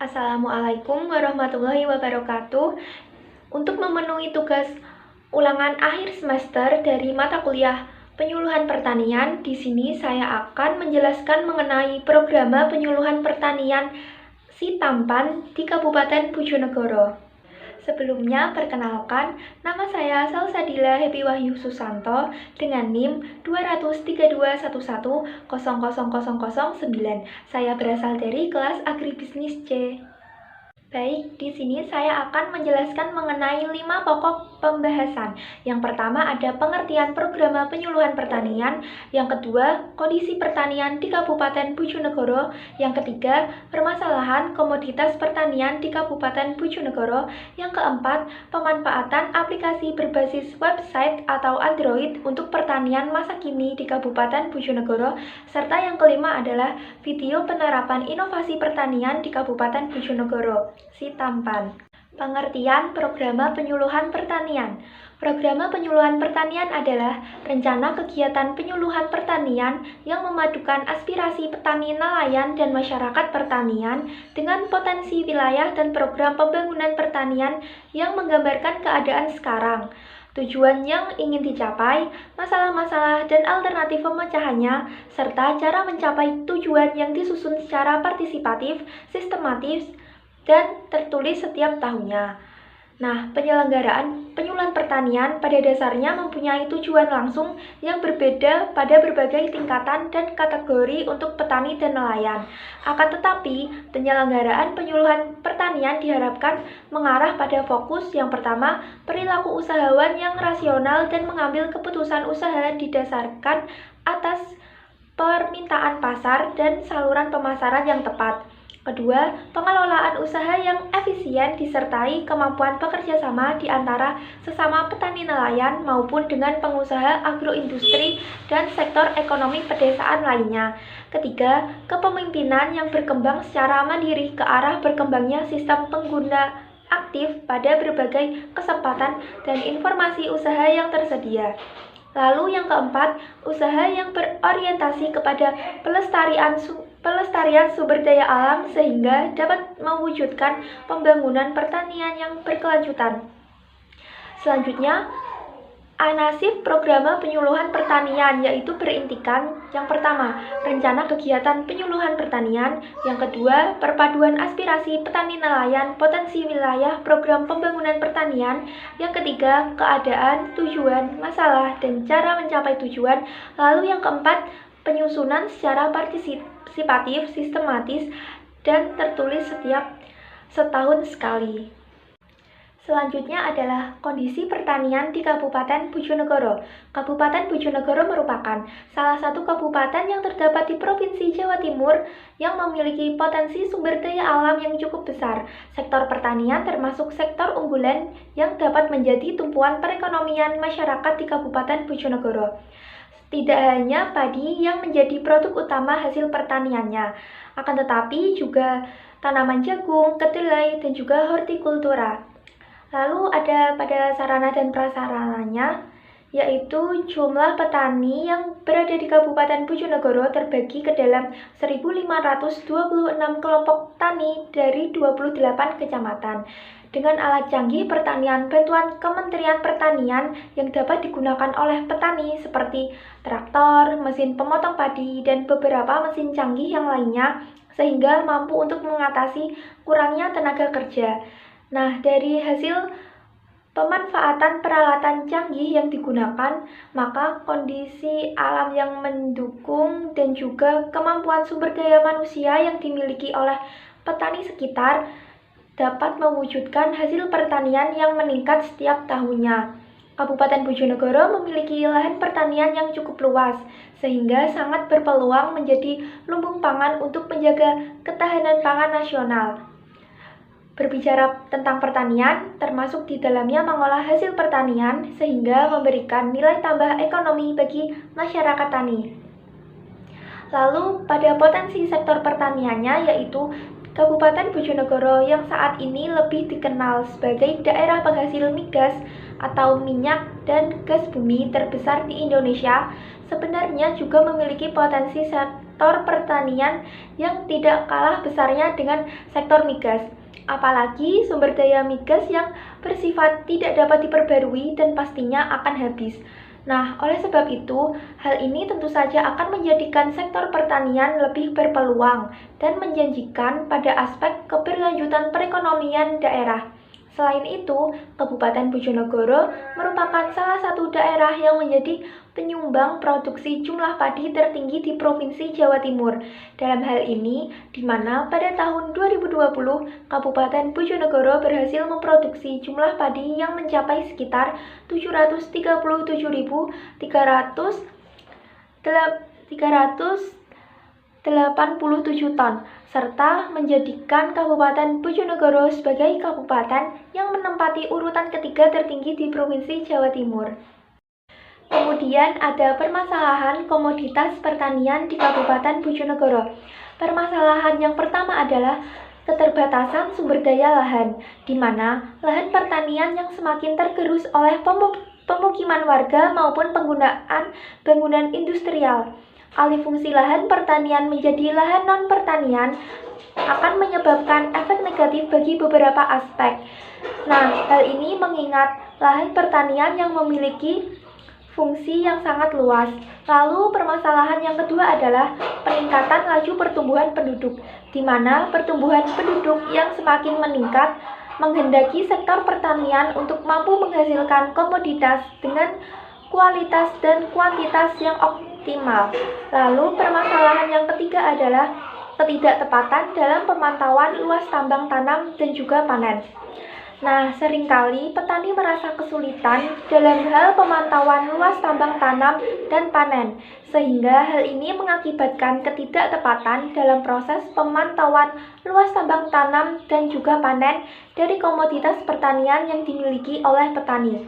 Assalamualaikum warahmatullahi wabarakatuh. Untuk memenuhi tugas ulangan akhir semester dari mata kuliah Penyuluhan Pertanian, di sini saya akan menjelaskan mengenai program penyuluhan pertanian Si Tampan di Kabupaten Bojonegoro. Sebelumnya, perkenalkan, nama saya Salsadila Happy Wahyu Susanto dengan NIM 23211000009. Saya berasal dari kelas Agribisnis C. Baik, di sini saya akan menjelaskan mengenai 5 pokok pembahasan. Yang pertama ada pengertian program penyuluhan pertanian, yang kedua kondisi pertanian di Kabupaten Bojonegoro, yang ketiga permasalahan komoditas pertanian di Kabupaten Bojonegoro, yang keempat pemanfaatan aplikasi berbasis website atau Android untuk pertanian masa kini di Kabupaten Bojonegoro, serta yang kelima adalah video penerapan inovasi pertanian di Kabupaten Bojonegoro. Si Tampan. Pengertian program penyuluhan pertanian. Program penyuluhan pertanian adalah rencana kegiatan penyuluhan pertanian yang memadukan aspirasi petani nelayan dan masyarakat pertanian dengan potensi wilayah dan program pembangunan pertanian yang menggambarkan keadaan sekarang, tujuan yang ingin dicapai, masalah-masalah dan alternatif pemecahannya, serta cara mencapai tujuan yang disusun secara partisipatif, sistematis, dan tertulis setiap tahunnya. Nah, penyelenggaraan penyuluhan pertanian pada dasarnya mempunyai tujuan langsung yang berbeda pada berbagai tingkatan dan kategori untuk petani dan nelayan. Akan tetapi, penyelenggaraan penyuluhan pertanian diharapkan mengarah pada fokus yang pertama, perilaku usahawan yang rasional dan mengambil keputusan usaha didasarkan atas permintaan pasar dan saluran pemasaran yang tepat. Kedua, pengelolaan usaha yang efisien disertai kemampuan bekerja sama di antara sesama petani nelayan maupun dengan pengusaha agroindustri dan sektor ekonomi pedesaan lainnya. Ketiga, kepemimpinan yang berkembang secara mandiri ke arah berkembangnya sistem pengguna aktif pada berbagai kesempatan dan informasi usaha yang tersedia. Lalu yang keempat, usaha yang berorientasi kepada pelestarian sumber daya alam sehingga dapat mewujudkan pembangunan pertanian yang berkelanjutan. Selanjutnya, nasib program penyuluhan pertanian yaitu berintikan yang pertama, rencana kegiatan penyuluhan pertanian, yang kedua, perpaduan aspirasi petani nelayan, potensi wilayah program pembangunan pertanian, yang ketiga, keadaan, tujuan, masalah, dan cara mencapai tujuan, lalu yang keempat, penyusunan secara partisipatif, sistematis, dan tertulis setiap setahun sekali. Selanjutnya adalah kondisi pertanian di Kabupaten Bojonegoro. Kabupaten Bojonegoro merupakan salah satu kabupaten yang terdapat di Provinsi Jawa Timur yang memiliki potensi sumber daya alam yang cukup besar. Sektor pertanian termasuk sektor unggulan yang dapat menjadi tumpuan perekonomian masyarakat di Kabupaten Bojonegoro. Tidak hanya padi yang menjadi produk utama hasil pertaniannya, akan tetapi juga tanaman jagung, kedelai, dan juga hortikultura. Lalu ada pada sarana dan prasarananya, yaitu jumlah petani yang berada di Kabupaten Bojonegoro terbagi ke dalam 1.526 kelompok tani dari 28 kecamatan. Dengan alat canggih pertanian bantuan Kementerian Pertanian yang dapat digunakan oleh petani seperti traktor, mesin pemotong padi, dan beberapa mesin canggih yang lainnya, sehingga mampu untuk mengatasi kurangnya tenaga kerja. Nah, dari hasil pemanfaatan peralatan canggih yang digunakan, maka kondisi alam yang mendukung dan juga kemampuan sumber daya manusia yang dimiliki oleh petani sekitar dapat mewujudkan hasil pertanian yang meningkat setiap tahunnya. Kabupaten Bojonegoro memiliki lahan pertanian yang cukup luas, sehingga sangat berpeluang menjadi lumbung pangan untuk menjaga ketahanan pangan nasional. Berbicara tentang pertanian, termasuk di dalamnya mengolah hasil pertanian sehingga memberikan nilai tambah ekonomi bagi masyarakat tani. Lalu pada potensi sektor pertaniannya yaitu Kabupaten Bojonegoro yang saat ini lebih dikenal sebagai daerah penghasil migas atau minyak dan gas bumi terbesar di Indonesia, sebenarnya juga memiliki potensi sektor pertanian yang tidak kalah besarnya dengan sektor migas. Apalagi sumber daya migas yang bersifat tidak dapat diperbarui dan pastinya akan habis. Nah, oleh sebab itu, hal ini tentu saja akan menjadikan sektor pertanian lebih berpeluang dan menjanjikan pada aspek keberlanjutan perekonomian daerah. Selain itu, Kabupaten Bojonegoro merupakan salah satu daerah yang menjadi penyumbang produksi jumlah padi tertinggi di Provinsi Jawa Timur. Dalam hal ini, di mana pada tahun 2020, Kabupaten Bojonegoro berhasil memproduksi jumlah padi yang mencapai sekitar 737.387 ton, serta menjadikan Kabupaten Bojonegoro sebagai kabupaten yang menempati urutan ketiga tertinggi di Provinsi Jawa Timur. Kemudian ada permasalahan komoditas pertanian di Kabupaten Bojonegoro. Permasalahan yang pertama adalah keterbatasan sumber daya lahan, di mana lahan pertanian yang semakin tergerus oleh pemukiman warga maupun penggunaan bangunan industrial. Alih fungsi lahan pertanian menjadi lahan non-pertanian akan menyebabkan efek negatif bagi beberapa aspek. Nah, hal ini mengingat lahan pertanian yang memiliki fungsi yang sangat luas. Lalu permasalahan yang kedua adalah peningkatan laju pertumbuhan penduduk, di mana pertumbuhan penduduk yang semakin meningkat menghendaki sektor pertanian untuk mampu menghasilkan komoditas dengan kualitas dan kuantitas yang optimal. Lalu permasalahan yang ketiga adalah ketidaktepatan dalam pemantauan luas tambang tanam dan juga panen. Nah, seringkali petani merasa kesulitan dalam hal pemantauan luas tambang tanam dan panen, sehingga hal ini mengakibatkan ketidaktepatan dalam proses pemantauan luas tambang tanam dan juga panen dari komoditas pertanian yang dimiliki oleh petani.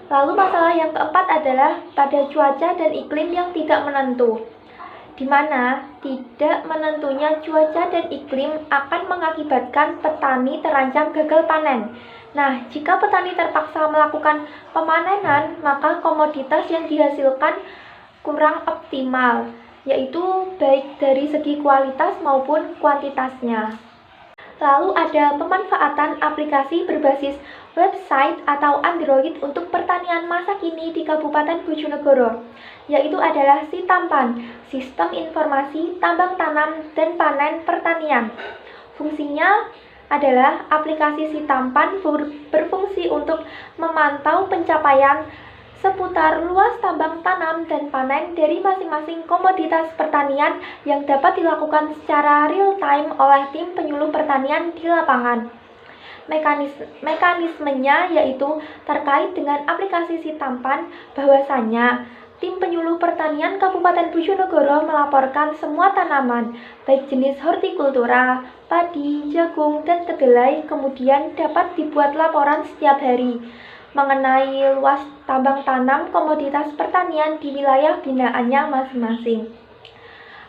Lalu masalah yang keempat adalah pada cuaca dan iklim yang tidak menentu, di mana tidak menentunya cuaca dan iklim akan mengakibatkan petani terancam gagal panen. Nah, jika petani terpaksa melakukan pemanenan, maka komoditas yang dihasilkan kurang optimal, yaitu baik dari segi kualitas maupun kuantitasnya. Lalu ada pemanfaatan aplikasi berbasis website atau Android untuk pertanian masa kini di Kabupaten Bojonegoro, yaitu adalah Sitampan, Sistem Informasi Tambang Tanam dan Panen Pertanian. Fungsinya adalah aplikasi Sitampan berfungsi untuk memantau pencapaian seputar luas tambang tanam dan panen dari masing-masing komoditas pertanian yang dapat dilakukan secara real-time oleh tim penyuluh pertanian di lapangan. Mekanismenya yaitu terkait dengan aplikasi Sitampan, bahwasanya tim penyuluh pertanian Kabupaten Bojonegoro melaporkan semua tanaman, baik jenis hortikultura, padi, jagung, dan kedelai, kemudian dapat dibuat laporan setiap hari mengenai luas tambang tanam komoditas pertanian di wilayah binaannya masing-masing.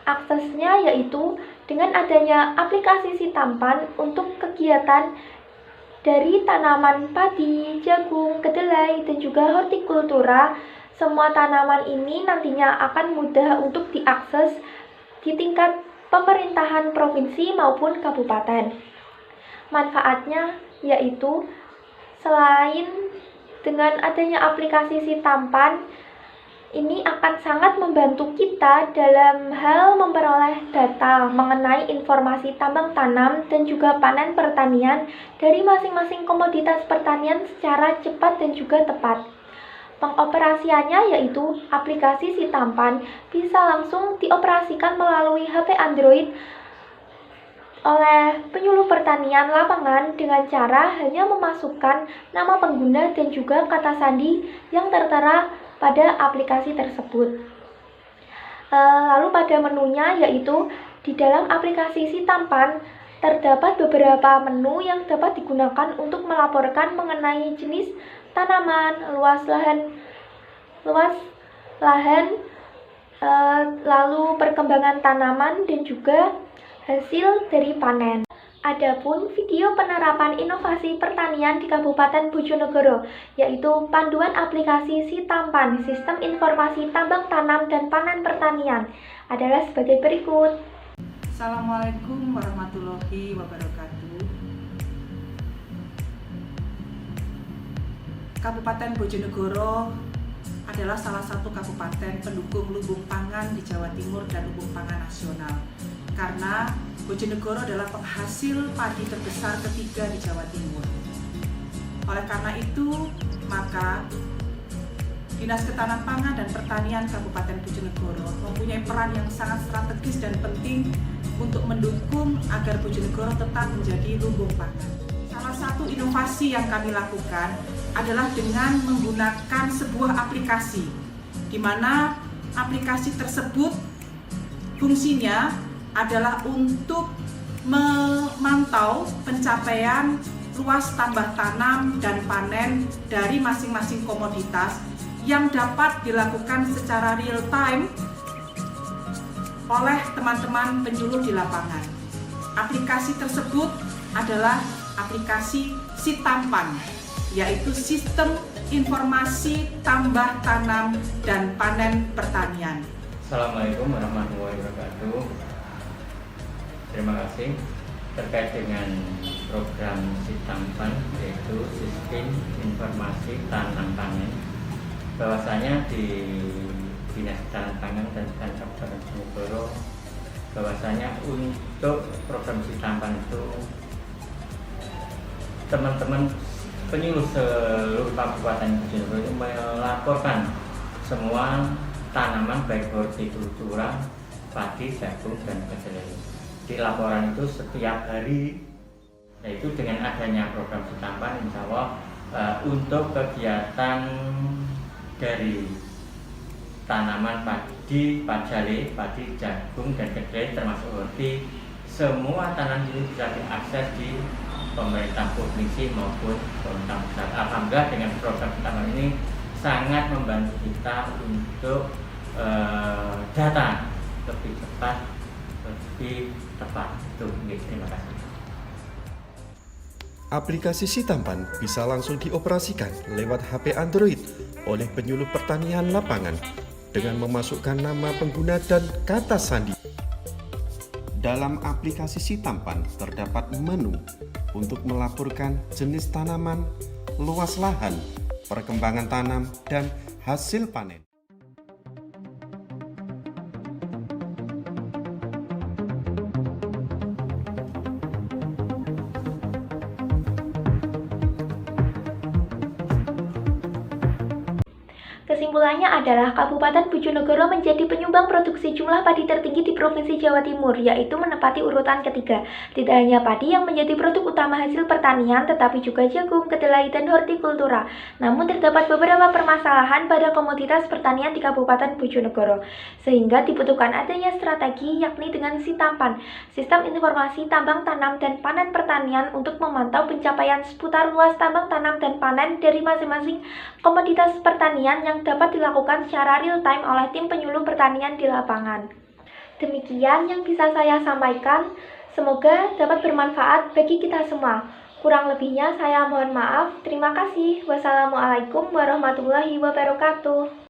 Aksesnya yaitu dengan adanya aplikasi Sitampan untuk kegiatan dari tanaman padi, jagung, kedelai, dan juga hortikultura. Semua tanaman ini nantinya akan mudah untuk diakses di tingkat pemerintahan provinsi maupun kabupaten. Manfaatnya yaitu selain dengan adanya aplikasi Sitampan, ini akan sangat membantu kita dalam hal memperoleh data mengenai informasi tambang tanam dan juga panen pertanian dari masing-masing komoditas pertanian secara cepat dan juga tepat. Pengoperasiannya yaitu aplikasi Sitampan bisa langsung dioperasikan melalui HP Android oleh penyuluh pertanian lapangan dengan cara hanya memasukkan nama pengguna dan juga kata sandi yang tertera pada aplikasi tersebut. Lalu pada menunya yaitu di dalam aplikasi Sitampan terdapat beberapa menu yang dapat digunakan untuk melaporkan mengenai jenis tanaman, luas lahan, lalu perkembangan tanaman dan juga hasil dari panen. Adapun video penerapan inovasi pertanian di Kabupaten Bojonegoro, yaitu panduan aplikasi Sitampan, Sistem Informasi Tambang Tanam dan Panen Pertanian, adalah sebagai berikut. Assalamualaikum warahmatullahi wabarakatuh. Kabupaten Bojonegoro adalah salah satu kabupaten pendukung lumbung pangan di Jawa Timur dan lumbung pangan nasional. Karena Bojonegoro adalah penghasil padi terbesar ketiga di Jawa Timur. Oleh karena itu, maka Dinas Ketahanan Pangan dan Pertanian Kabupaten Bojonegoro mempunyai peran yang sangat strategis dan penting untuk mendukung agar Bojonegoro tetap menjadi lumbung pangan. Salah satu inovasi yang kami lakukan adalah dengan menggunakan sebuah aplikasi, di mana aplikasi tersebut fungsinya adalah untuk memantau pencapaian luas tambah tanam dan panen dari masing-masing komoditas yang dapat dilakukan secara real time oleh teman-teman penyuluh di lapangan. Aplikasi tersebut adalah aplikasi Sitampan, yaitu Sistem Informasi Tambah Tanam dan Panen Pertanian. Assalamualaikum warahmatullahi wabarakatuh. Terima kasih terkait dengan program Sitampan, yaitu Sistem Informasi Tanam Panen. Bahwasanya di Dinas Ketahanan Pangan dan Kabupaten Bojonegoro, bahwasanya untuk program Sitampan itu teman-teman penyuluh seluruh Kabupaten Bojonegoro itu melaporkan semua tanaman baik hortikultura, padi, jagung, dan kedelai. Di laporan itu setiap hari, yaitu dengan adanya program Sitampan, insya Allah untuk kegiatan dari tanaman padi, pajale, padi, jagung, dan kedelai termasuk horti, semua tanaman itu bisa diakses di pemerintah provinsi maupun pemerintah pusat. Alhamdulillah dengan program Sitampan ini sangat membantu kita untuk data lebih cepat, lebih tepat. Terima kasih. Aplikasi Sitampan bisa langsung dioperasikan lewat HP Android oleh penyuluh pertanian lapangan dengan memasukkan nama pengguna dan kata sandi. Dalam aplikasi Sitampan terdapat menu untuk melaporkan jenis tanaman, luas lahan, perkembangan tanam, dan hasil panen. Kesimpulannya adalah Kabupaten Bojonegoro menjadi penyumbang produksi jumlah padi tertinggi di Provinsi Jawa Timur, yaitu menempati urutan ketiga. Tidak hanya padi yang menjadi produk utama hasil pertanian, tetapi juga jagung, kedelai, dan hortikultura. Namun terdapat beberapa permasalahan pada komoditas pertanian di Kabupaten Bojonegoro, sehingga dibutuhkan adanya strategi yakni dengan Sitampan, Sistem Informasi Tambang Tanam dan Panen Pertanian untuk memantau pencapaian seputar luas tambang tanam dan panen dari masing-masing komoditas pertanian yang dapat dilakukan secara real time oleh tim penyuluh pertanian di lapangan. Demikian yang bisa saya sampaikan, semoga dapat bermanfaat bagi kita semua. Kurang lebihnya saya mohon maaf. Terima kasih. Wassalamualaikum warahmatullahi wabarakatuh.